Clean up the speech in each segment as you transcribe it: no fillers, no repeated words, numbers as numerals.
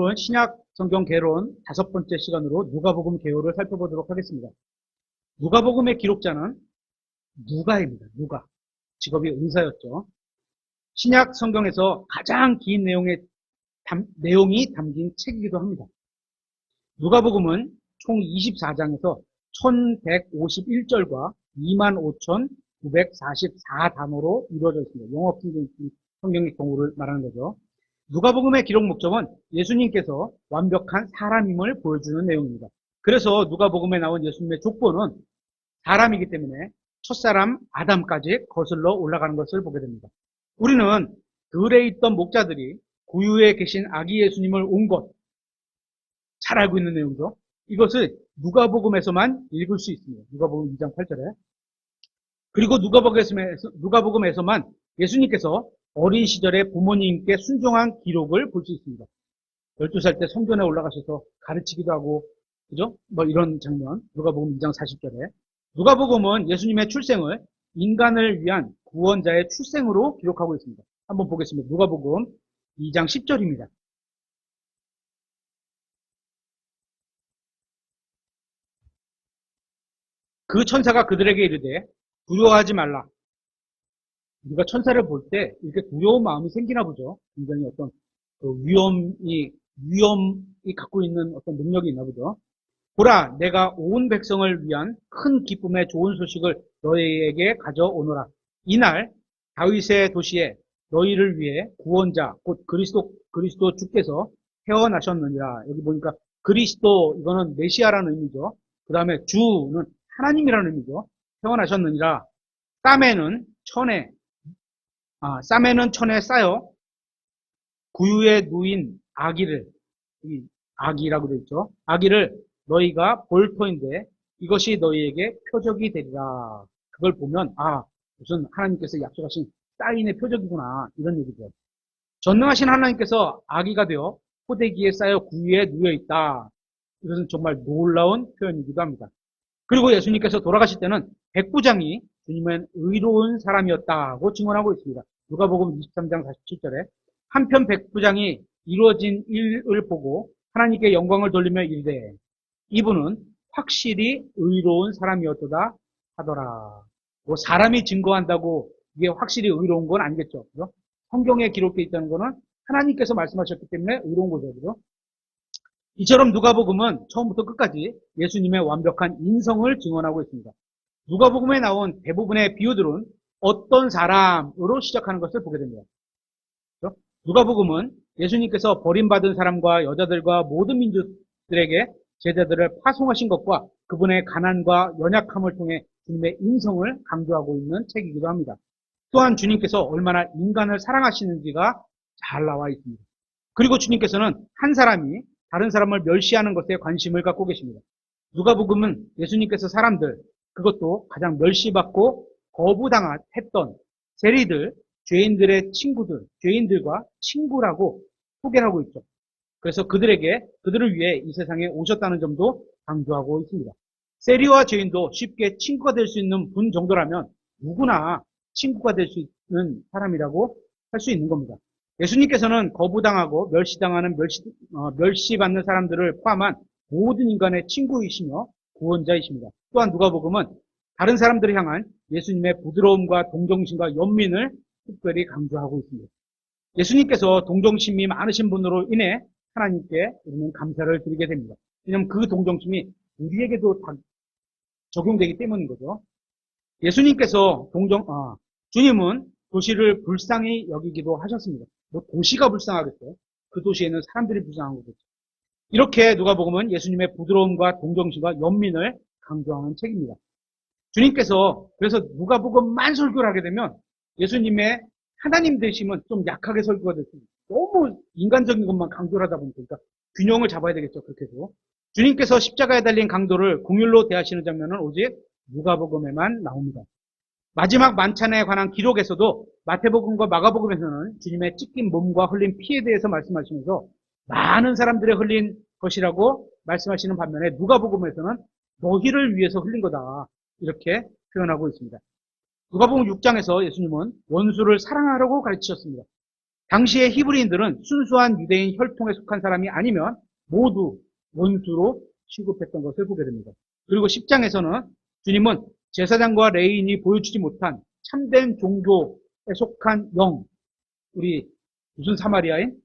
오늘은 신약 성경 개론 5번째 시간으로 누가복음 개요를 살펴보도록 하겠습니다. 누가복음의 기록자는 누가입니다. 누가. 직업이 의사였죠. 신약 성경에서 가장 긴 내용이 담긴 책이기도 합니다. 누가복음은 총 24장에서 1151절과 25,944단어로 이루어져 있습니다. 영어 성경의 경우를 말하는 거죠. 누가복음의 기록 목적은 예수님께서 완벽한 사람임을 보여주는 내용입니다. 그래서 누가복음에 나온 예수님의 족보는 사람이기 때문에 첫사람 아담까지 거슬러 올라가는 것을 보게 됩니다. 우리는 들에 있던 목자들이 구유에 계신 아기 예수님을 온 것, 잘 알고 있는 내용이죠. 이것을 누가복음에서만 읽을 수 있습니다. 누가복음 2장 8절에. 그리고 누가복음에서만 예수님께서 어린 시절에 부모님께 순종한 기록을 볼 수 있습니다. 12살 때 성전에 올라가셔서 가르치기도 하고, 그죠? 이런 장면. 누가복음 2장 40절에. 누가복음은 예수님의 출생을 인간을 위한 구원자의 출생으로 기록하고 있습니다. 한번 보겠습니다. 누가복음 2장 10절입니다. 그 천사가 그들에게 이르되 두려워하지 말라. 우리가 천사를 볼 때 이렇게 두려운 마음이 생기나 보죠. 굉장히 어떤 위험이 갖고 있는 어떤 능력이 있나 보죠. 보라, 내가 온 백성을 위한 큰 기쁨의 좋은 소식을 너희에게 가져오노라. 이날 다윗의 도시에 너희를 위해 구원자, 곧 그리스도 주께서 태어나셨느니라. 여기 보니까 그리스도, 이거는 메시아라는 의미죠. 그 다음에 주는 하나님이라는 의미죠. 태어나셨느니라. 쌈에는 천에 쌓여 구유에 누인 아기를, 이 아기라고 되어 있죠. 아기를 너희가 볼 터인데 이것이 너희에게 표적이 되리라. 그걸 보면 무슨 하나님께서 약속하신 사인의 표적이구나, 이런 얘기죠. 전능하신 하나님께서 아기가 되어 포대기에 쌓여 구유에 누워 있다. 이것은 정말 놀라운 표현이기도 합니다. 그리고 예수님께서 돌아가실 때는 백부장이 주님은 의로운 사람이었다고 증언하고 있습니다. 누가복음 23장 47절에 한편 백부장이 이루어진 일을 보고 하나님께 영광을 돌리며 이르되 이분은 확실히 의로운 사람이었도다 하더라. 사람이 증거한다고 이게 확실히 의로운 건 아니겠죠. 그죠? 성경에 기록되어 있다는 것은 하나님께서 말씀하셨기 때문에 의로운 거죠. 그죠? 이처럼 누가복음은 처음부터 끝까지 예수님의 완벽한 인성을 증언하고 있습니다. 누가복음에 나온 대부분의 비유들은 어떤 사람으로 시작하는 것을 보게 됩니다. 그렇죠? 누가복음은 예수님께서 버림받은 사람과 여자들과 모든 민족들에게 제자들을 파송하신 것과 그분의 가난과 연약함을 통해 주님의 인성을 강조하고 있는 책이기도 합니다. 또한 주님께서 얼마나 인간을 사랑하시는지가 잘 나와 있습니다. 그리고 주님께서는 한 사람이 다른 사람을 멸시하는 것에 관심을 갖고 계십니다. 누가복음은 예수님께서 사람들, 그것도 가장 멸시받고 거부당했던 세리들, 죄인들과 친구라고 소개하고 있죠. 그래서 그들을 위해 이 세상에 오셨다는 점도 강조하고 있습니다. 세리와 죄인도 쉽게 친구가 될 수 있는 분 정도라면 누구나 친구가 될 수 있는 사람이라고 할 수 있는 겁니다. 예수님께서는 거부당하고 멸시받는 사람들을 포함한 모든 인간의 친구이시며 구원자이십니다. 또한 누가복음은 다른 사람들을 향한 예수님의 부드러움과 동정심과 연민을 특별히 강조하고 있습니다. 예수님께서 동정심이 많으신 분으로 인해 하나님께 우리는 감사를 드리게 됩니다. 왜냐하면 그 동정심이 우리에게도 다 적용되기 때문인 거죠. 주님은 도시를 불쌍히 여기기도 하셨습니다. 도시가 불쌍하겠어요? 그 도시에는 사람들이 불쌍한 거겠죠. 이렇게 누가복음은 예수님의 부드러움과 동정심과 연민을 강조하는 책입니다. 주님께서 그래서 누가복음만 설교를 하게 되면 예수님의 하나님 되심은 좀 약하게 설교가 될 수 있습니다. 너무 인간적인 것만 강조를 하다 보니까 균형을 잡아야 되겠죠. 그렇게 해서 주님께서 십자가에 달린 강도를 긍휼로 대하시는 장면은 오직 누가복음에만 나옵니다. 마지막 만찬에 관한 기록에서도 마태복음과 마가복음에서는 주님의 찢긴 몸과 흘린 피에 대해서 말씀하시면서 많은 사람들의 흘린 것이라고 말씀하시는 반면에 누가복음에서는 너희를 위해서 흘린 거다, 이렇게 표현하고 있습니다. 누가복음 6장에서 예수님은 원수를 사랑하라고 가르치셨습니다. 당시의 히브리인들은 순수한 유대인 혈통에 속한 사람이 아니면 모두 원수로 취급했던 것을 보게 됩니다. 그리고 10장에서는 주님은 제사장과 레위인이 보여주지 못한 참된 종교에 속한 영, 우리 무슨 사마리아인?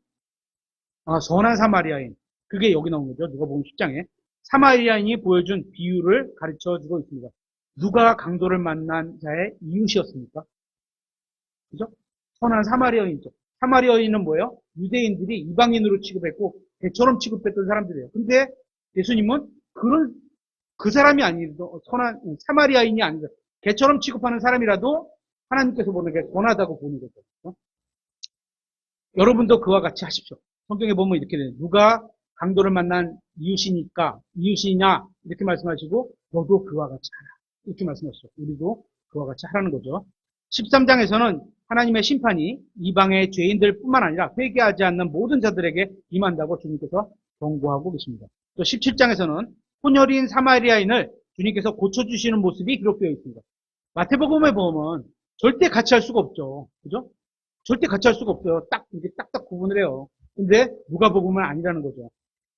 선한 사마리아인. 그게 여기 나온 거죠. 누가복음 10장에. 사마리아인이 보여준 비유를 가르쳐 주고 있습니다. 누가 강도를 만난 자의 이웃이었습니까? 그죠? 선한 사마리아인이죠. 사마리아인은 뭐예요? 유대인들이 이방인으로 취급했고 개처럼 취급했던 사람들이에요. 근데 예수님은 그 사람이 아니고 선한 사마리아인이 아니라 개처럼 취급하는 사람이라도 하나님께서 보는 게 선하다고 보는 거죠. 여러분도 그와 같이 하십시오. 성경에 보면 이렇게 돼요. 누가 강도를 만난 이웃이냐 이렇게 말씀하시고 너도 그와 같이 하라. 이렇게 말씀하시죠. 우리도 그와 같이 하라는 거죠. 13장에서는 하나님의 심판이 이방의 죄인들 뿐만 아니라 회개하지 않는 모든 자들에게 임한다고 주님께서 경고하고 계십니다. 또 17장에서는 혼혈인 사마리아인을 주님께서 고쳐주시는 모습이 기록되어 있습니다. 마태복음에 보면 절대 같이 할 수가 없죠. 그죠? 절대 같이 할 수가 없어요. 딱, 이렇게 딱딱 구분을 해요. 근데 누가복음은 아니라는 거죠.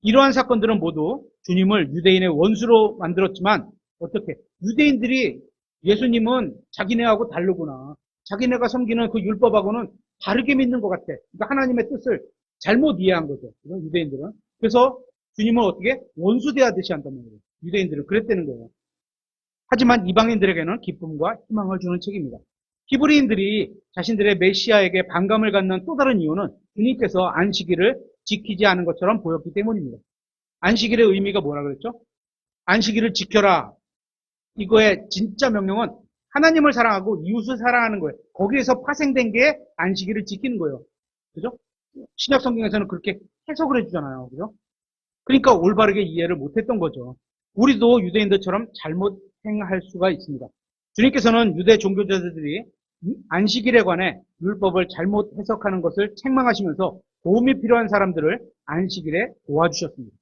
이러한 사건들은 모두 주님을 유대인의 원수로 만들었지만 어떻게? 유대인들이 예수님은 자기네하고 다르구나. 자기네가 섬기는 그 율법하고는 다르게 믿는 것 같아. 그러니까 하나님의 뜻을 잘못 이해한 거죠. 유대인들은. 그래서 주님은 어떻게? 원수 대하듯이 한단 말이에요. 유대인들은 그랬다는 거예요. 하지만 이방인들에게는 기쁨과 희망을 주는 책입니다. 히브리인들이 자신들의 메시아에게 반감을 갖는 또 다른 이유는 주님께서 안식일을 지키지 않은 것처럼 보였기 때문입니다. 안식일의 의미가 뭐라 그랬죠? 안식일을 지켜라. 이거의 진짜 명령은 하나님을 사랑하고 이웃을 사랑하는 거예요. 거기에서 파생된 게 안식일을 지키는 거예요. 그죠? 신약 성경에서는 그렇게 해석을 해주잖아요. 그죠? 그러니까 올바르게 이해를 못했던 거죠. 우리도 유대인들처럼 잘못 행할 수가 있습니다. 주님께서는 유대 종교자들이 안식일에 관해 율법을 잘못 해석하는 것을 책망하시면서 도움이 필요한 사람들을 안식일에 도와주셨습니다.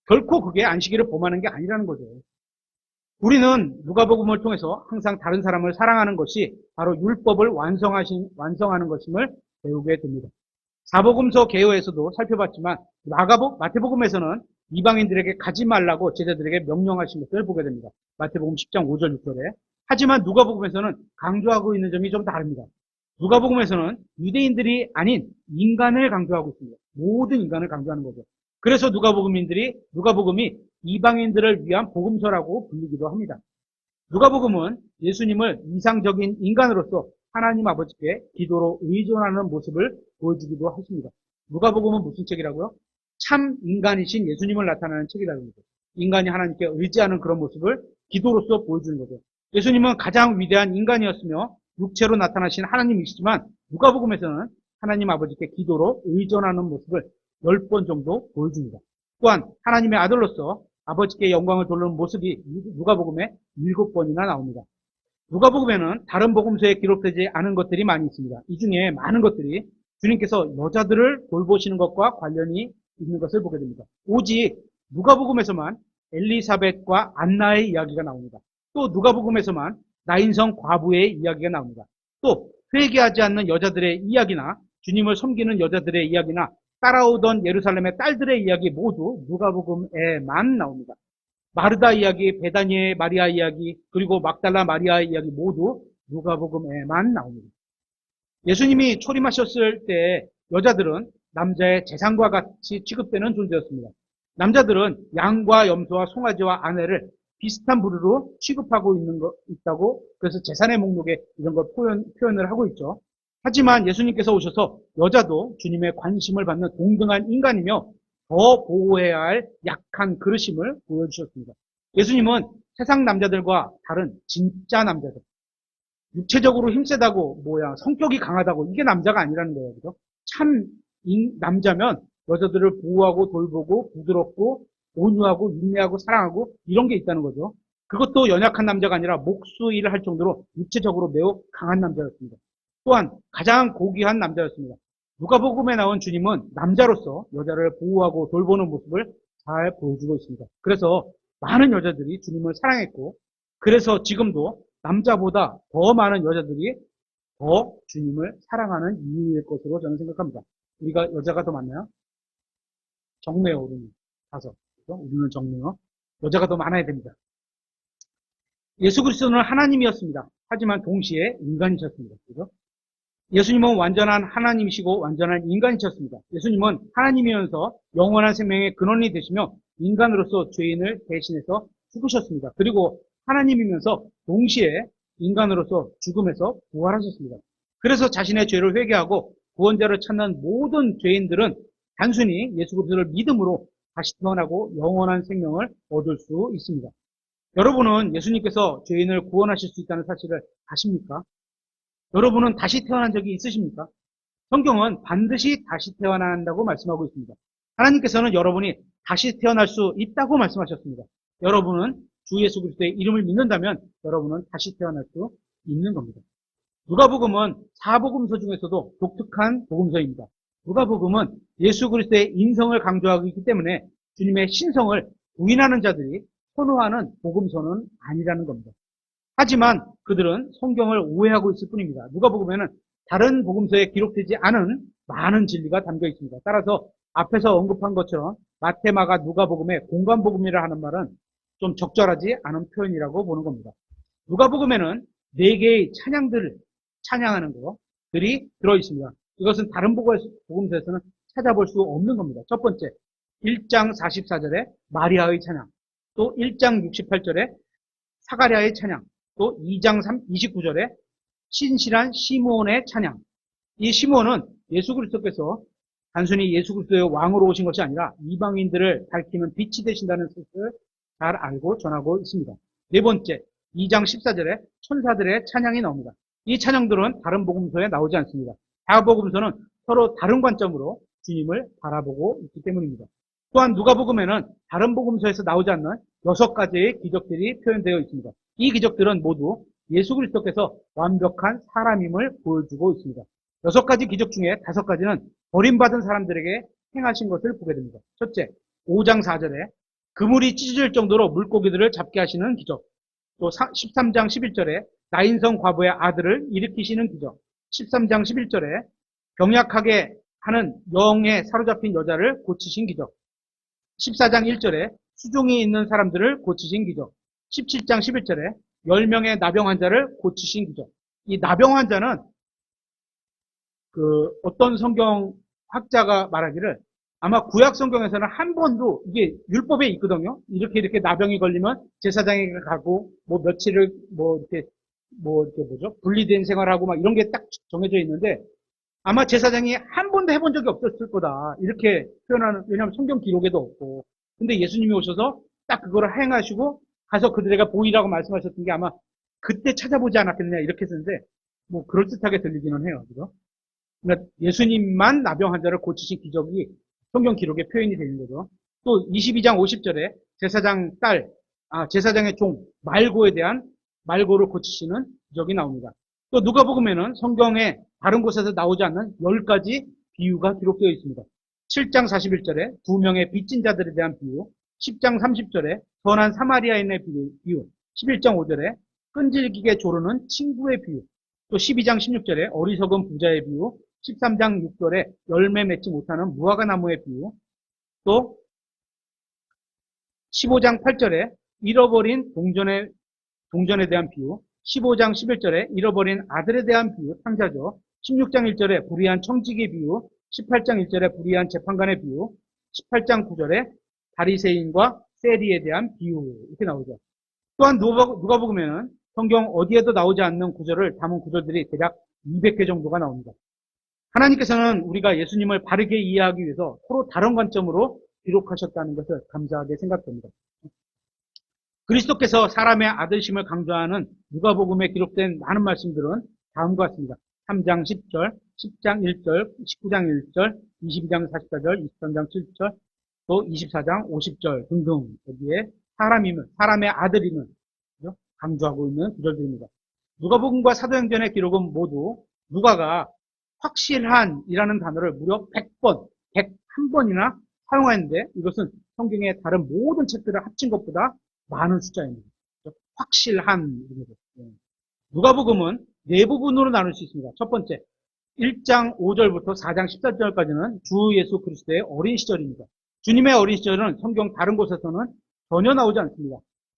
결코 그게 안식일을 범하는 게 아니라는 거죠. 우리는 누가복음을 통해서 항상 다른 사람을 사랑하는 것이 바로 율법을 완성하는 것임을 배우게 됩니다. 사복음서 개요에서도 살펴봤지만 마태복음에서는 이방인들에게 가지 말라고 제자들에게 명령하신 것을 보게 됩니다. 마태복음 10장 5절 6절에. 하지만 누가복음에서는 강조하고 있는 점이 좀 다릅니다. 누가복음에서는 유대인들이 아닌 인간을 강조하고 있습니다. 모든 인간을 강조하는 거죠. 그래서 누가복음이 이방인들을 위한 복음서라고 불리기도 합니다. 누가복음은 예수님을 이상적인 인간으로서 하나님 아버지께 기도로 의존하는 모습을 보여주기도 하십니다. 누가복음은 무슨 책이라고요? 참 인간이신 예수님을 나타내는 책이라는 거죠. 인간이 하나님께 의지하는 그런 모습을 기도로서 보여주는 거죠. 예수님은 가장 위대한 인간이었으며 육체로 나타나신 하나님이시지만 누가복음에서는 하나님 아버지께 기도로 의존하는 모습을 10번 정도 보여줍니다. 또한 하나님의 아들로서 아버지께 영광을 돌리는 모습이 누가복음에 7번이나 나옵니다. 누가복음에는 다른 복음서에 기록되지 않은 것들이 많이 있습니다. 이 중에 많은 것들이 주님께서 여자들을 돌보시는 것과 관련이 있는 것을 보게 됩니다. 오직 누가복음에서만 엘리사벳과 안나의 이야기가 나옵니다. 또 누가복음에서만 나인성 과부의 이야기가 나옵니다. 또 회개하지 않는 여자들의 이야기나 주님을 섬기는 여자들의 이야기나 따라오던 예루살렘의 딸들의 이야기 모두 누가복음에만 나옵니다. 마르다 이야기, 베다니의 마리아 이야기, 그리고 막달라 마리아의 이야기 모두 누가복음에만 나옵니다. 예수님이 초림하셨을 때 여자들은 남자의 재산과 같이 취급되는 존재였습니다. 남자들은 양과 염소와 송아지와 아내를 비슷한 부류로 취급하고 있다고 그래서 재산의 목록에 이런 걸 표현을 하고 있죠. 하지만 예수님께서 오셔서 여자도 주님의 관심을 받는 동등한 인간이며 더 보호해야 할 약한 그릇임을 보여주셨습니다. 예수님은 세상 남자들과 다른 진짜 남자들, 육체적으로 힘세다고 성격이 강하다고 이게 남자가 아니라는 거예요. 그죠? 참 남자면 여자들을 보호하고 돌보고 부드럽고 온유하고 인내하고 사랑하고 이런 게 있다는 거죠. 그것도 연약한 남자가 아니라 목수 일을 할 정도로 육체적으로 매우 강한 남자였습니다. 또한 가장 고귀한 남자였습니다. 누가복음에 나온 주님은 남자로서 여자를 보호하고 돌보는 모습을 잘 보여주고 있습니다. 그래서 많은 여자들이 주님을 사랑했고 그래서 지금도 남자보다 더 많은 여자들이 더 주님을 사랑하는 이유일 것으로 저는 생각합니다. 우리가 여자가 더 많나요? 적네요, 우리는. 5. 그죠? 우리는 적네요. 여자가 더 많아야 됩니다. 예수 그리스도는 하나님이었습니다. 하지만 동시에 인간이셨습니다. 그죠? 예수님은 완전한 하나님이시고 완전한 인간이셨습니다. 예수님은 하나님이면서 영원한 생명의 근원이 되시며 인간으로서 죄인을 대신해서 죽으셨습니다. 그리고 하나님이면서 동시에 인간으로서 죽음에서 부활하셨습니다. 그래서 자신의 죄를 회개하고 구원자를 찾는 모든 죄인들은 단순히 예수 그리스도를 믿음으로 다시 태어나고 영원한 생명을 얻을 수 있습니다. 여러분은 예수님께서 죄인을 구원하실 수 있다는 사실을 아십니까? 여러분은 다시 태어난 적이 있으십니까? 성경은 반드시 다시 태어나야 한다고 말씀하고 있습니다. 하나님께서는 여러분이 다시 태어날 수 있다고 말씀하셨습니다. 여러분은 주 예수 그리스도의 이름을 믿는다면 여러분은 다시 태어날 수 있는 겁니다. 누가복음은 4복음서 중에서도 독특한 복음서입니다. 누가복음은 예수 그리스도의 인성을 강조하고 있기 때문에 주님의 신성을 부인하는 자들이 선호하는 복음서는 아니라는 겁니다. 하지만 그들은 성경을 오해하고 있을 뿐입니다. 누가복음에는 다른 복음서에 기록되지 않은 많은 진리가 담겨 있습니다. 따라서 앞에서 언급한 것처럼 마태, 마가, 누가복음의 공관복음이라 하는 말은 좀 적절하지 않은 표현이라고 보는 겁니다. 누가복음에는 4개의 찬양들을 찬양하는 것들이 들어있습니다. 이것은 다른 복음서에서는 찾아볼 수 없는 겁니다. 첫 번째, 1장 44절에 마리아의 찬양, 또 1장 68절에 사가랴의 찬양, 또 2장 29절에 신실한 시므온의 찬양. 이 시므온은 예수 그리스도께서 단순히 예수 그리스도의 왕으로 오신 것이 아니라 이방인들을 밝히는 빛이 되신다는 뜻을 잘 알고 전하고 있습니다. 네 번째, 2장 14절에 천사들의 찬양이 나옵니다. 이 찬양들은 다른 복음서에 나오지 않습니다. 다 복음서는 서로 다른 관점으로 주님을 바라보고 있기 때문입니다. 또한 누가복음에는 다른 복음서에서 나오지 않는 6가지의 기적들이 표현되어 있습니다. 이 기적들은 모두 예수 그리스도께서 완벽한 사람임을 보여주고 있습니다. 6가지 기적 중에 5가지는 버림받은 사람들에게 행하신 것을 보게 됩니다. 첫째, 5장 4절에 그물이 찢어질 정도로 물고기들을 잡게 하시는 기적. 또 13장 11절에 나인성 과부의 아들을 일으키시는 기적. 13장 11절에 병약하게 하는 영에 사로잡힌 여자를 고치신 기적. 14장 1절에 수종이 있는 사람들을 고치신 기적. 17장 11절에 10명의 나병 환자를 고치신 기적. 이 나병 환자는 어떤 성경 학자가 말하기를 아마 구약 성경에서는 한 번도 이게 율법에 있거든요. 이렇게 나병이 걸리면 제사장에게 가고 며칠을 이렇게 분리된 생활하고 막 이런 게 딱 정해져 있는데 아마 제사장이 한 번도 해본 적이 없었을 거다. 이렇게 표현하는, 왜냐하면 성경 기록에도 없고. 근데 예수님이 오셔서 딱 그거를 행하시고 가서 그들에게 보이라고 말씀하셨던 게 아마 그때 찾아보지 않았겠느냐 이렇게 했는데 그럴듯하게 들리기는 해요. 그죠? 그러니까 예수님만 나병 환자를 고치신 기적이 성경 기록에 표현이 되는 거죠. 또 22장 50절에 제사장의 종 말고에 대한 말고를 고치시는 기적이 나옵니다. 또 누가복음에는 성경에 다른 곳에서 나오지 않는 10가지 비유가 기록되어 있습니다. 7장 41절에 2명의 빚진 자들에 대한 비유, 10장 30절에 선한 사마리아인의 비유, 11장 5절에 끈질기게 조르는 친구의 비유, 또 12장 16절에 어리석은 부자의 비유, 13장 6절에 열매 맺지 못하는 무화과 나무의 비유, 또 15장 8절에 잃어버린 동전에 대한 비유, 15장 11절에 잃어버린 아들에 대한 비유, 탕자죠. 16장 1절에 불의한 청지기의 비유, 18장 1절에 불의한 재판관의 비유, 18장 9절에 바리새인과 세리에 대한 비유 이렇게 나오죠. 또한 누가복음에는 성경 어디에도 나오지 않는 구절을 담은 구절들이 대략 200개 정도가 나옵니다. 하나님께서는 우리가 예수님을 바르게 이해하기 위해서 서로 다른 관점으로 기록하셨다는 것을 감사하게 생각됩니다. 그리스도께서 사람의 아들심을 강조하는 누가복음에 기록된 많은 말씀들은 다음과 같습니다. 3장 10절, 10장 1절, 19장 1절, 22장 44절, 23장 7절, 또 24장 50절 등등 여기에 사람의 아들임을 강조하고 있는 구절들입니다. 누가복음과 사도행전의 기록은 모두 누가가 확실한이라는 단어를 무려 100번, 101번이나 사용하였는데 이것은 성경의 다른 모든 책들을 합친 것보다 많은 숫자입니다. 확실한. 누가복음은 네 부분으로 나눌 수 있습니다. 첫 번째, 1장 5절부터 4장 14절까지는 주 예수 그리스도의 어린 시절입니다. 주님의 어린 시절은 성경 다른 곳에서는 전혀 나오지 않습니다.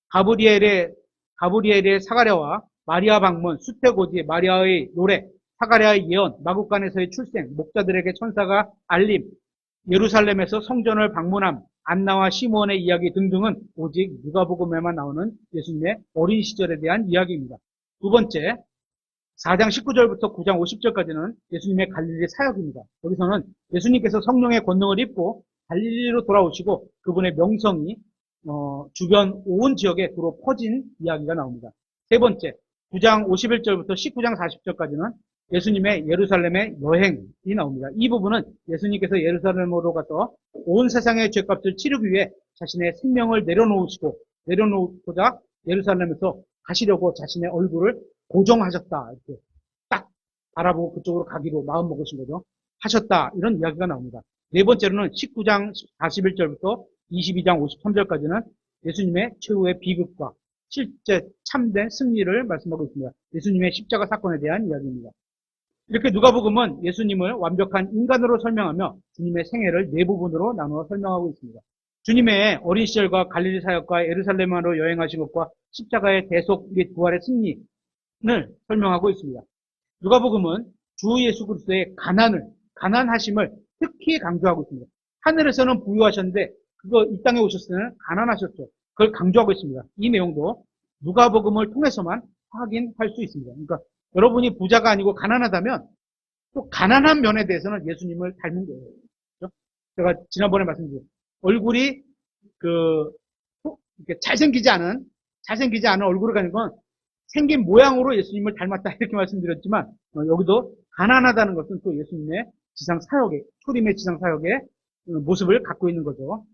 가브리엘의 사가랴와 마리아 방문, 수태고지, 마리아의 노래, 사가랴의 예언, 마국간에서의 출생, 목자들에게 천사가 알림, 예루살렘에서 성전을 방문함, 안나와 시므온의 이야기 등등은 오직 누가복음에만 나오는 예수님의 어린 시절에 대한 이야기입니다. 두 번째, 4장 19절부터 9장 50절까지는 예수님의 갈릴리 사역입니다. 여기서는 예수님께서 성령의 권능을 입고 갈릴리로 돌아오시고 그분의 명성이 주변 온 지역에 두루 퍼진 이야기가 나옵니다. 세 번째, 9장 51절부터 19장 40절까지는 예수님의 예루살렘의 여행이 나옵니다. 이 부분은 예수님께서 예루살렘으로 가서 온 세상의 죄값을 치르기 위해 자신의 생명을 내려놓고자 예루살렘에서 가시려고 자신의 얼굴을 고정하셨다. 이렇게 딱 바라보고 그쪽으로 가기로 마음먹으신 거죠. 하셨다. 이런 이야기가 나옵니다. 네 번째로는 19장 41절부터 22장 53절까지는 예수님의 최후의 비극과 실제 참된 승리를 말씀하고 있습니다. 예수님의 십자가 사건에 대한 이야기입니다. 이렇게 누가복음은 예수님을 완벽한 인간으로 설명하며 주님의 생애를 네 부분으로 나누어 설명하고 있습니다. 주님의 어린 시절과 갈릴리 사역과 예루살렘으로 여행하신 것과 십자가의 대속 및 부활의 승리를 설명하고 있습니다. 누가복음은 주 예수 그리스도의 가난하심을 특히 강조하고 있습니다. 하늘에서는 부유하셨는데 이 땅에 오셨을 때는 가난하셨죠. 그걸 강조하고 있습니다. 이 내용도 누가복음을 통해서만 확인할 수 있습니다. 그러니까 여러분이 부자가 아니고 가난하다면 또 가난한 면에 대해서는 예수님을 닮은 거예요. 그렇죠? 제가 지난번에 말씀드렸죠. 얼굴이 이렇게 잘생기지 않은 얼굴을 가진 건 생긴 모양으로 예수님을 닮았다 이렇게 말씀드렸지만 여기도 가난하다는 것은 또 예수님의 초림의 지상 사역의 모습을 갖고 있는 거죠.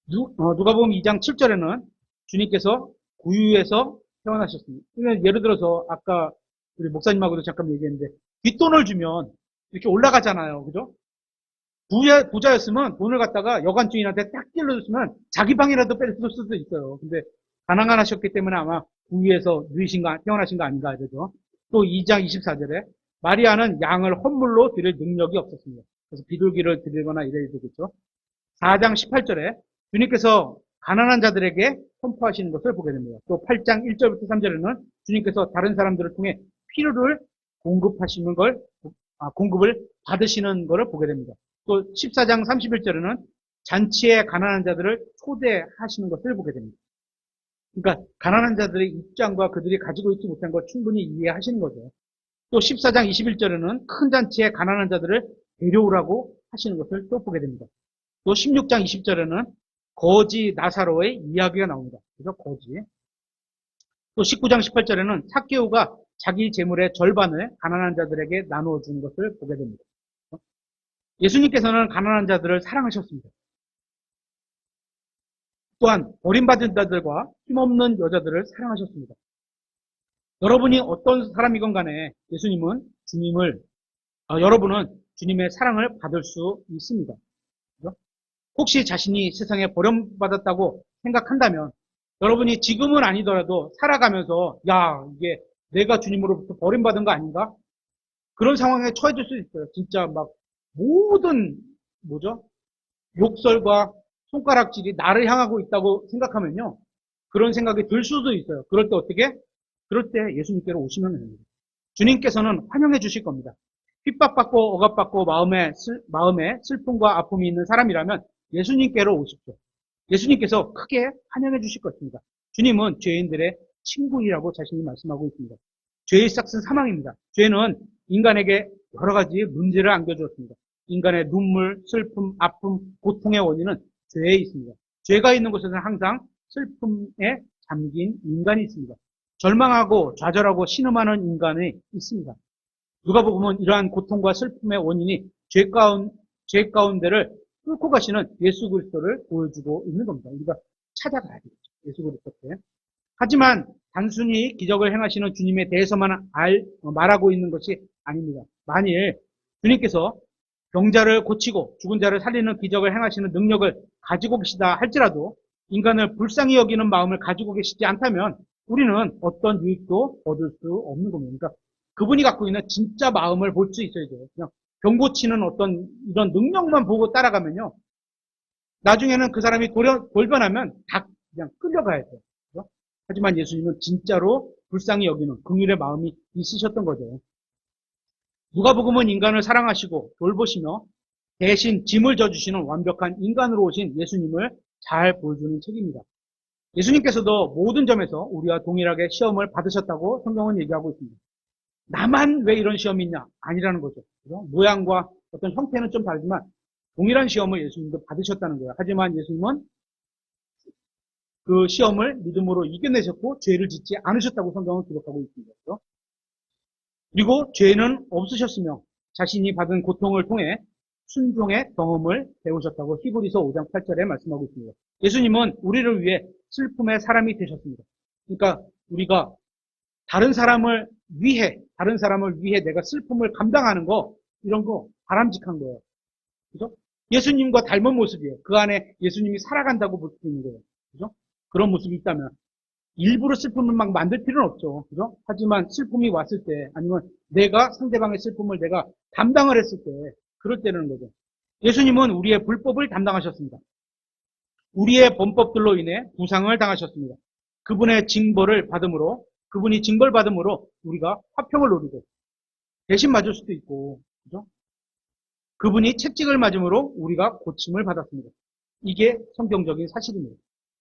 누가복음 2장 7절에는 주님께서 구유에서 태어나셨습니다. 예를 들어서 아까 우리 목사님하고도 잠깐 얘기했는데 뒷돈을 주면 이렇게 올라가잖아요. 그죠? 부자였으면 돈을 갖다가 여관 주인한테 딱 찔러줬으면 자기 방이라도 뺏을 수도 있어요. 근데 가난하셨기 때문에 아마 구유에서 태어나신 거 아닌가 그죠? 또 2장 24절에 마리아는 양을 헌물로 드릴 능력이 없었습니다. 그래서 비둘기를 드리거나 이래야 되겠죠. 4장 18절에 주님께서 가난한 자들에게 선포하시는 것을 보게 됩니다. 또 8장 1절부터 3절에는 주님께서 다른 사람들을 통해 필요를 공급을 받으시는 것을 보게 됩니다. 또 14장 31절에는 잔치에 가난한 자들을 초대하시는 것을 보게 됩니다. 그러니까 가난한 자들의 입장과 그들이 가지고 있지 못한 걸 충분히 이해하시는 거죠. 또 14장 21절에는 큰 잔치에 가난한 자들을 데려오라고 하시는 것을 또 보게 됩니다. 또 16장 20절에는 거지 나사로의 이야기가 나옵니다. 그래서 거지. 또 19장 18절에는 삭개오가 자기 재물의 절반을 가난한 자들에게 나누어 준 것을 보게 됩니다. 예수님께서는 가난한 자들을 사랑하셨습니다. 또한 버림받은 자들과 힘없는 여자들을 사랑하셨습니다. 여러분이 어떤 사람이건 간에 여러분은 주님의 사랑을 받을 수 있습니다. 그렇죠? 혹시 자신이 세상에 버림받았다고 생각한다면 여러분이 지금은 아니더라도 살아가면서 이게 내가 주님으로부터 버림받은 거 아닌가? 그런 상황에 처해질 수 있어요. 진짜 막 모든 욕설과 손가락질이 나를 향하고 있다고 생각하면요. 그런 생각이 들 수도 있어요. 그럴 때 예수님께로 오시면 됩니다. 주님께서는 환영해 주실 겁니다. 핍박받고 억압받고 마음에 슬픔과 아픔이 있는 사람이라면 예수님께로 오십시오. 예수님께서 크게 환영해 주실 것입니다. 주님은 죄인들의 친구이라고 자신이 말씀하고 있습니다. 죄의 싹은 사망입니다. 죄는 인간에게 여러 가지 문제를 안겨주었습니다. 인간의 눈물, 슬픔, 아픔, 고통의 원인은 죄에 있습니다. 죄가 있는 곳에는 항상 슬픔에 잠긴 인간이 있습니다. 절망하고 좌절하고 신음하는 인간이 있습니다. 누가복음은 이러한 고통과 슬픔의 원인이 죄 가운데를 뚫고 가시는 예수 그리스도를 보여주고 있는 겁니다. 우리가 찾아가야 되겠죠. 예수 그리스도께. 하지만 단순히 기적을 행하시는 주님에 대해서만 말하고 있는 것이 아닙니다. 만일 주님께서 병자를 고치고 죽은 자를 살리는 기적을 행하시는 능력을 가지고 계시다 할지라도 인간을 불쌍히 여기는 마음을 가지고 계시지 않다면 우리는 어떤 유익도 얻을 수 없는 겁니다. 그러니까 그분이 갖고 있는 진짜 마음을 볼 수 있어야 돼요. 그냥 병 고치는 어떤 이런 능력만 보고 따라가면요. 나중에는 그 사람이 돌변하면 다 그냥 끌려가야 돼요. 그죠? 하지만 예수님은 진짜로 불쌍히 여기는 긍휼의 마음이 있으셨던 거죠. 누가복음은 인간을 사랑하시고 돌보시며 대신 짐을 져주시는 완벽한 인간으로 오신 예수님을 잘 보여주는 책입니다. 예수님께서도 모든 점에서 우리와 동일하게 시험을 받으셨다고 성경은 얘기하고 있습니다. 나만 왜 이런 시험이 있냐? 아니라는 거죠. 그죠? 모양과 어떤 형태는 좀 다르지만 동일한 시험을 예수님도 받으셨다는 거예요. 하지만 예수님은 그 시험을 믿음으로 이겨내셨고 죄를 짓지 않으셨다고 성경은 기록하고 있습니다. 그죠? 그리고 죄는 없으셨으며 자신이 받은 고통을 통해 순종의 경험을 배우셨다고 히브리서 5장 8절에 말씀하고 있습니다. 예수님은 우리를 위해 슬픔의 사람이 되셨습니다. 그러니까 우리가 다른 사람을 위해 내가 슬픔을 감당하는 거, 이런 거 바람직한 거예요. 그죠? 예수님과 닮은 모습이에요. 그 안에 예수님이 살아간다고 볼 수 있는 거예요. 그죠? 그런 모습이 있다면 일부러 슬픔을 막 만들 필요는 없죠. 그죠? 하지만 슬픔이 왔을 때, 아니면 내가 상대방의 슬픔을 내가 담당을 했을 때, 그럴 때는 거죠. 예수님은 우리의 불법을 담당하셨습니다. 우리의 범법들로 인해 부상을 당하셨습니다. 그분의 징벌을 받음으로, 그분이 징벌 받음으로 우리가 화평을 누리고 대신 맞을 수도 있고, 그죠? 그분이 채찍을 맞음으로 우리가 고침을 받았습니다. 이게 성경적인 사실입니다.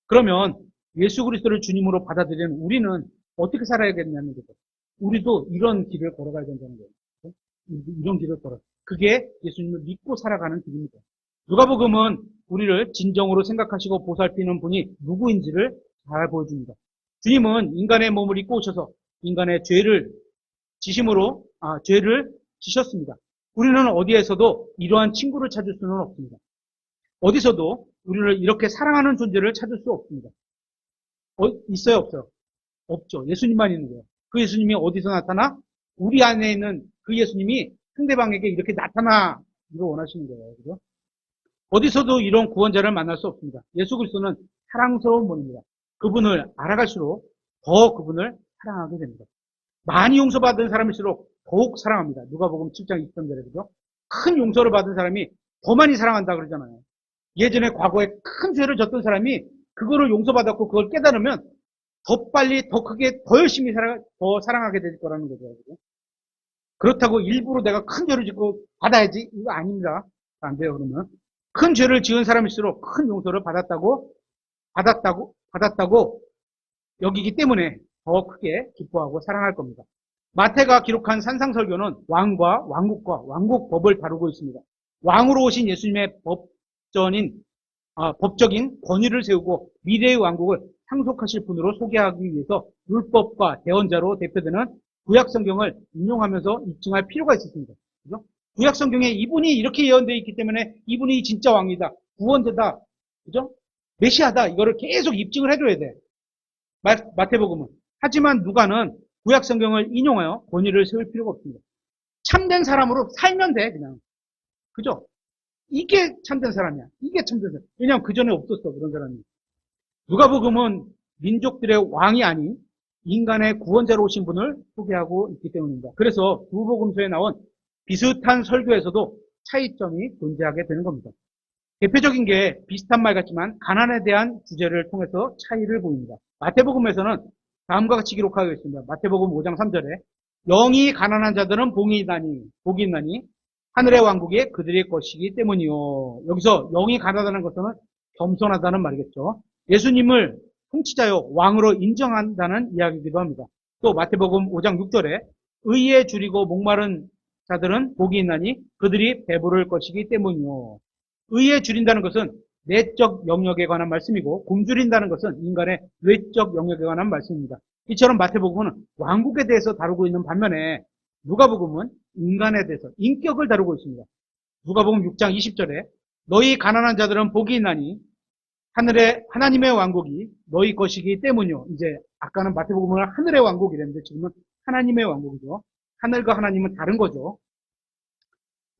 그러면 예수 그리스도를 주님으로 받아들이는 우리는 어떻게 살아야겠냐는 거죠. 우리도 이런 길을 걸어가야 된다는 거예요. 그죠? 이런 길을 걸어. 그게 예수님을 믿고 살아가는 길입니다. 누가복음은 우리를 진정으로 생각하시고 보살피는 분이 누구인지를 잘 보여줍니다. 주님은 인간의 몸을 입고 오셔서 인간의 죄를 지셨습니다. 우리는 어디에서도 이러한 친구를 찾을 수는 없습니다. 어디서도 우리를 이렇게 사랑하는 존재를 찾을 수 없습니다. 있어요, 없어요? 없죠. 예수님만 있는 거예요. 그 예수님이 어디서 나타나? 우리 안에 있는 그 예수님이 상대방에게 이렇게 나타나기를 원하시는 거예요. 그죠? 어디서도 이런 구원자를 만날 수 없습니다. 예수 그리스도는 사랑스러운 분입니다. 그분을 알아갈수록 더 그분을 사랑하게 됩니다. 많이 용서받은 사람일수록 더욱 사랑합니다. 누가복음 7장 20절에 그죠? 큰 용서를 받은 사람이 더 많이 사랑한다 그러잖아요. 예전에 과거에 큰 죄를 졌던 사람이 그거를 용서받았고 그걸 깨달으면 더 빨리, 더 크게, 더 열심히 더 사랑하게 될 거라는 거죠. 그죠? 그렇다고 일부러 내가 큰 죄를 짓고 받아야지? 이거 아닙니다. 안 돼요, 그러면. 큰 죄를 지은 사람일수록 큰 용서를 받았다고 여기기 때문에 더 크게 기뻐하고 사랑할 겁니다. 마태가 기록한 산상설교는 왕과 왕국과 왕국법을 다루고 있습니다. 왕으로 오신 예수님의 법적인 권위를 세우고 미래의 왕국을 상속하실 분으로 소개하기 위해서 율법과 대언자로 대표되는 구약성경을 인용하면서 입증할 필요가 있었습니다. 그죠? 구약성경에 이분이 이렇게 예언되어 있기 때문에 이분이 진짜 왕이다, 구원자다, 그죠? 메시아다, 이거를 계속 입증을 해줘야 돼. 마태복음은. 하지만 누가는 구약성경을 인용하여 권위를 세울 필요가 없습니다. 참된 사람으로 살면 돼, 그냥. 그죠? 이게 참된 사람이야. 이게 참된 사람. 왜냐하면 그 전에 없었어, 그런 사람이. 누가복음은 민족들의 왕이 아닌 인간의 구원자로 오신 분을 소개하고 있기 때문입니다. 그래서 두 복음서에 나온 비슷한 설교에서도 차이점이 존재하게 되는 겁니다. 대표적인 게 비슷한 말 같지만 가난에 대한 주제를 통해서 차이를 보입니다. 마태복음에서는 다음과 같이 기록하고 있습니다. 마태복음 5장 3절에 영이 가난한 자들은 복이 있나니 하늘의 왕국이 그들의 것이기 때문이요. 여기서 영이 가난하다는 것은 겸손하다는 말이겠죠. 예수님을 통치자요 왕으로 인정한다는 이야기이기도 합니다. 또 마태복음 5장 6절에 의에 줄이고 목마른 자들은 복이 있나니 그들이 배부를 것이기 때문이요. 의에 줄인다는 것은 내적 영역에 관한 말씀이고 굶주린다는 것은 인간의 외적 영역에 관한 말씀입니다. 이처럼 마태복음은 왕국에 대해서 다루고 있는 반면에 누가복음은 인간에 대해서 인격을 다루고 있습니다. 누가복음 6장 20절에 너희 가난한 자들은 복이 있나니 하나님의 왕국이 너희 것이기 때문이요. 이제 아까는 마태복음은 하늘의 왕국이랬는데 지금은 하나님의 왕국이죠. 하늘과 하나님은 다른 거죠.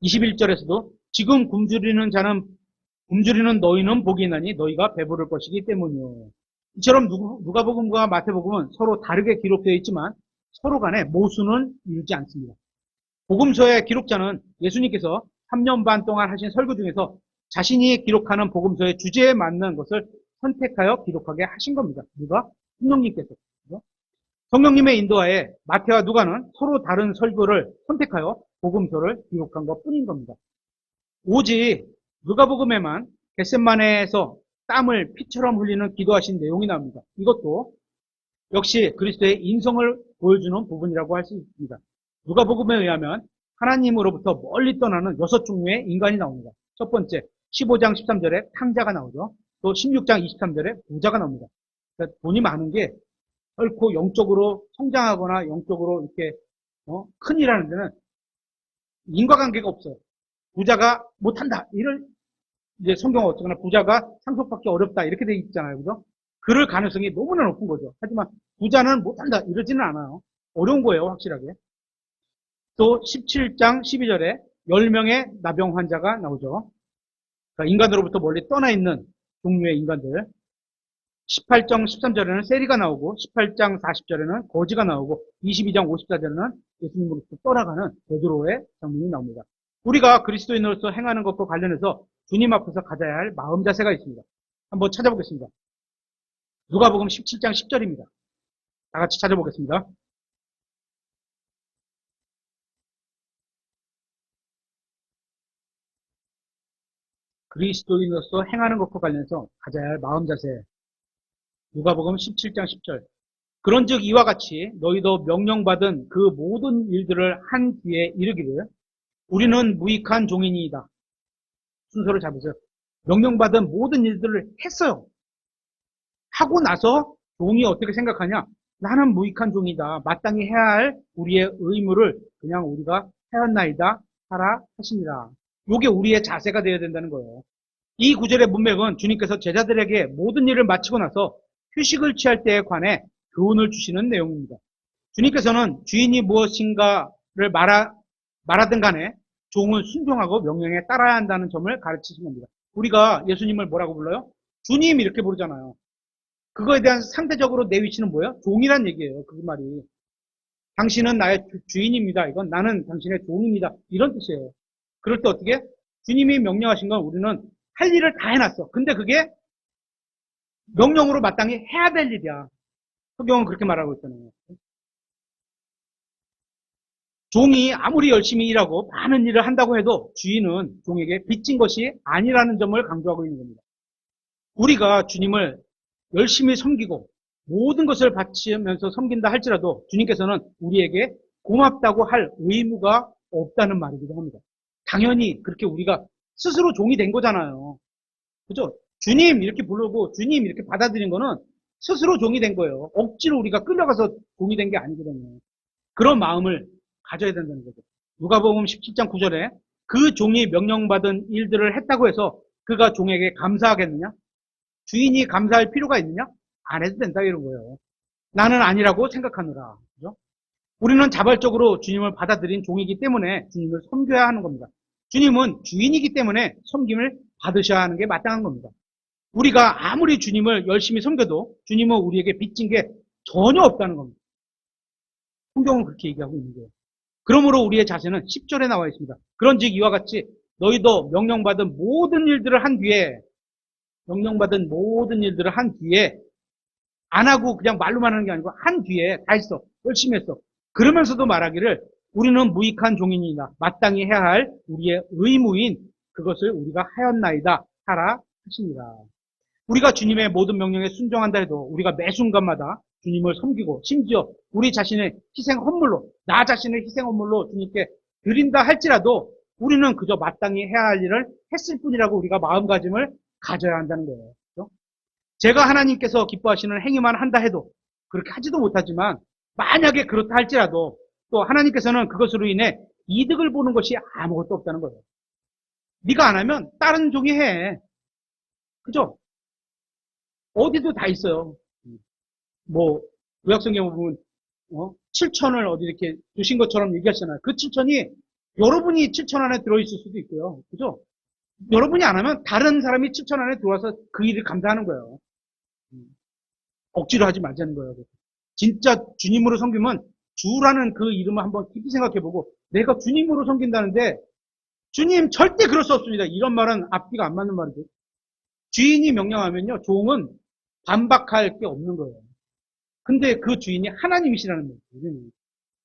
21절에서도 지금 굶주리는 너희는 복이 있나니 너희가 배부를 것이기 때문이요. 이처럼 누가복음과 마태복음은 서로 다르게 기록되어 있지만 서로 간에 모순은 이루지 않습니다. 복음서의 기록자는 예수님께서 3년 반 동안 하신 설교 중에서 자신이 기록하는 복음서의 주제에 맞는 것을 선택하여 기록하게 하신 겁니다. 누가? 성령님께서. 그죠? 성령님의 인도하에 마태와 누가는 서로 다른 설교를 선택하여 복음서를 기록한 것 뿐인 겁니다. 오직 누가복음에만 겟세마네에서 땀을 피처럼 흘리는 기도하신 내용이 나옵니다. 이것도 역시 그리스도의 인성을 보여주는 부분이라고 할 수 있습니다. 누가복음에 의하면 하나님으로부터 멀리 떠나는 6종류의 인간이 나옵니다. 첫 번째 15장 13절에 탕자가 나오죠. 또 16장 23절에 부자가 나옵니다. 그러니까 돈이 많은 게 결코 영적으로 성장하거나 영적으로 이렇게 큰 일하는 데는 인과관계가 없어요. 부자가 못한다. 이를 이제 성경은 어쩌거나 부자가 상속받기 어렵다. 이렇게 돼 있잖아요. 그죠? 그럴 가능성이 너무나 높은 거죠. 하지만 부자는 못한다. 이러지는 않아요. 어려운 거예요. 확실하게. 또 17장 12절에 10명의 나병 환자가 나오죠. 그러니까 인간으로부터 멀리 떠나 있는 종류의 인간들. 18장 13절에는 세리가 나오고 18장 40절에는 거지가 나오고 22장 54절에는 예수님으로부터 떠나가는 베드로의 장면이 나옵니다. 우리가 그리스도인으로서 행하는 것과 관련해서 주님 앞에서 가져야 할 마음 자세가 있습니다. 한번 찾아보겠습니다. 누가복음 17장 10절입니다. 다 같이 찾아보겠습니다. 그리스도인으로서 행하는 것과 관련해서 가져야 할 마음 자세. 누가복음 17장 10절. 그런즉 이와 같이 너희도 명령받은 그 모든 일들을 한 뒤에 이르기를 우리는 무익한 종이니이다. 순서를 잡으세요. 명령받은 모든 일들을 했어요. 하고 나서 종이 어떻게 생각하냐? 나는 무익한 종이다. 마땅히 해야 할 우리의 의무를 그냥 우리가 하였나이다. 하라 하시니라. 이게 우리의 자세가 되어야 된다는 거예요. 이 구절의 문맥은 주님께서 제자들에게 모든 일을 마치고 나서 휴식을 취할 때에 관해 교훈을 주시는 내용입니다. 주님께서는 주인이 무엇인가를 말하든 간에 종은 순종하고 명령에 따라야 한다는 점을 가르치신 겁니다. 우리가 예수님을 뭐라고 불러요? 주님 이렇게 부르잖아요. 그거에 대한 상대적으로 내 위치는 뭐예요? 종이란 얘기예요. 그 말이. 당신은 나의 주인입니다. 이건 나는 당신의 종입니다. 이런 뜻이에요. 그럴 때 어떻게? 주님이 명령하신 건 우리는 할 일을 다 해놨어. 근데 그게 명령으로 마땅히 해야 될 일이야. 성경은 그렇게 말하고 있잖아요. 종이 아무리 열심히 일하고 많은 일을 한다고 해도 주인은 종에게 빚진 것이 아니라는 점을 강조하고 있는 겁니다. 우리가 주님을 열심히 섬기고 모든 것을 바치면서 섬긴다 할지라도 주님께서는 우리에게 고맙다고 할 의무가 없다는 말이기도 합니다. 당연히 그렇게 우리가 스스로 종이 된 거잖아요. 그죠? 주님 이렇게 부르고 주님 이렇게 받아들인 거는 스스로 종이 된 거예요. 억지로 우리가 끌려가서 종이 된 게 아니거든요. 그런 마음을 가져야 된다는 거죠. 누가복음 17장 9절에 그 종이 명령받은 일들을 했다고 해서 그가 종에게 감사하겠느냐? 주인이 감사할 필요가 있느냐? 안 해도 된다 이런 거예요. 나는 아니라고 생각하느라. 그죠? 우리는 자발적으로 주님을 받아들인 종이기 때문에 주님을 섬겨야 하는 겁니다. 주님은 주인이기 때문에 섬김을 받으셔야 하는 게 마땅한 겁니다. 우리가 아무리 주님을 열심히 섬겨도 주님은 우리에게 빚진 게 전혀 없다는 겁니다. 성경은 그렇게 얘기하고 있는 거예요. 그러므로 우리의 자세는 10절에 나와 있습니다. 그런즉 이와 같이 너희도 명령받은 모든 일들을 한 뒤에 안 하고 그냥 말로만 하는 게 아니고 한 뒤에 다 했어. 열심히 했어. 그러면서도 말하기를 우리는 무익한 종인이나 마땅히 해야 할 우리의 의무인 그것을 우리가 하였나이다 하라 하시니라. 우리가 주님의 모든 명령에 순종한다 해도 우리가 매 순간마다 주님을 섬기고 심지어 우리 자신의 희생 헌물로 나 자신의 희생 헌물로 주님께 드린다 할지라도 우리는 그저 마땅히 해야 할 일을 했을 뿐이라고 우리가 마음가짐을 가져야 한다는 거예요. 그렇죠? 제가 하나님께서 기뻐하시는 행위만 한다 해도 그렇게 하지도 못하지만 만약에 그렇다 할지라도 또 하나님께서는 그것으로 인해 이득을 보는 것이 아무것도 없다는 거예요. 네가 안 하면 다른 종이 해. 그죠? 어디도 다 있어요. 뭐 구약성경에 보면 7천을 어디 이렇게 주신 것처럼 얘기하시잖아요. 그 7천이 여러분이 7천 안에 들어있을 수도 있고요. 그죠? 여러분이 안 하면 다른 사람이 7천 안에 들어와서 그 일을 감당하는 거예요. 억지로 하지 말자는 거예요. 진짜 주님으로 섬기면 주라는 그 이름을 한번 깊이 생각해보고 내가 주님으로 섬긴다는데 주님 절대 그럴 수 없습니다. 이런 말은 앞뒤가 안 맞는 말이죠. 주인이 명령하면요. 종은 반박할 게 없는 거예요. 근데 그 주인이 하나님이시라는 거예요.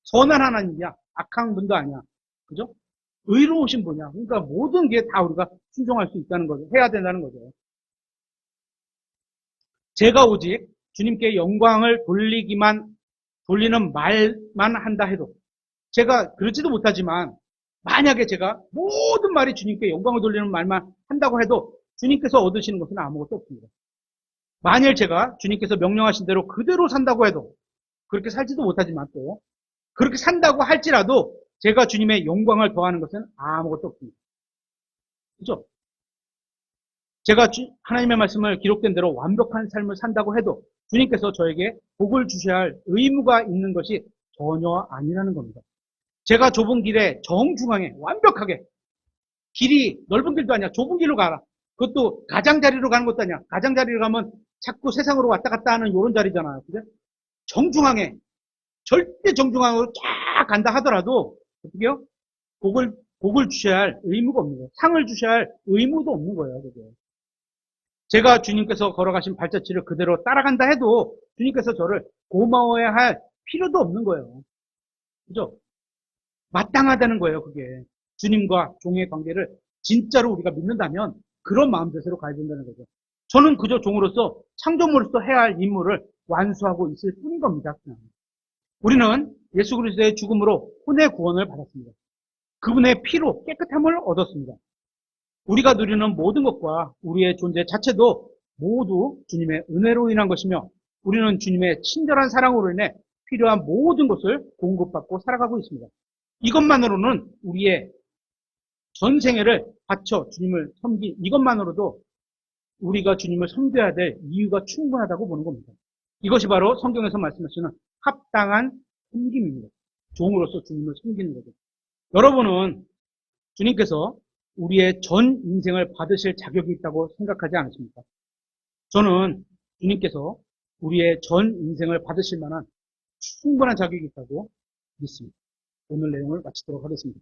선한 하나님이야. 악한 분도 아니야. 그죠? 의로우신 분이야. 그러니까 모든 게 다 우리가 순종할 수 있다는 거죠. 해야 된다는 거죠. 제가 오직 주님께 영광을 돌리는 말만 한다 해도 제가 그러지도 못하지만 만약에 제가 모든 말이 주님께 영광을 돌리는 말만 한다고 해도 주님께서 얻으시는 것은 아무것도 없습니다. 만일 제가 주님께서 명령하신 대로 그대로 산다고 해도 그렇게 살지도 못하지만 또 그렇게 산다고 할지라도 제가 주님의 영광을 더하는 것은 아무것도 없습니다. 그죠? 제가 하나님의 말씀을 기록된 대로 완벽한 삶을 산다고 해도 주님께서 저에게 복을 주셔야 할 의무가 있는 것이 전혀 아니라는 겁니다. 제가 좁은 길에 정중앙에 완벽하게 길이 넓은 길도 아니야. 좁은 길로 가라. 그것도 가장자리로 가는 것도 아니야. 가장자리로 가면 자꾸 세상으로 왔다 갔다 하는 이런 자리잖아요. 그죠? 정중앙에 절대 정중앙으로 쫙 간다 하더라도 어떻게요? 복을 주셔야 할 의무가 없는 거예요. 상을 주셔야 할 의무도 없는 거예요. 그죠? 제가 주님께서 걸어가신 발자취를 그대로 따라간다 해도 주님께서 저를 고마워해야 할 필요도 없는 거예요. 그죠? 마땅하다는 거예요, 그게. 주님과 종의 관계를 진짜로 우리가 믿는다면 그런 마음자세로 가야 된다는 거죠. 저는 그저 종으로서 창조물로서 해야 할 임무를 완수하고 있을 뿐인 겁니다. 그냥. 우리는 예수 그리스도의 죽음으로 혼의 구원을 받았습니다. 그분의 피로 깨끗함을 얻었습니다. 우리가 누리는 모든 것과 우리의 존재 자체도 모두 주님의 은혜로 인한 것이며 우리는 주님의 친절한 사랑으로 인해 필요한 모든 것을 공급받고 살아가고 있습니다. 이것만으로는 우리의 전생애를 바쳐 주님을 이것만으로도 우리가 주님을 섬겨야 될 이유가 충분하다고 보는 겁니다. 이것이 바로 성경에서 말씀하시는 합당한 섬김입니다. 종으로서 주님을 섬기는 거죠. 여러분은 주님께서 우리의 전 인생을 받으실 자격이 있다고 생각하지 않으십니까? 저는 주님께서 우리의 전 인생을 받으실 만한 충분한 자격이 있다고 믿습니다. 오늘 내용을 마치도록 하겠습니다.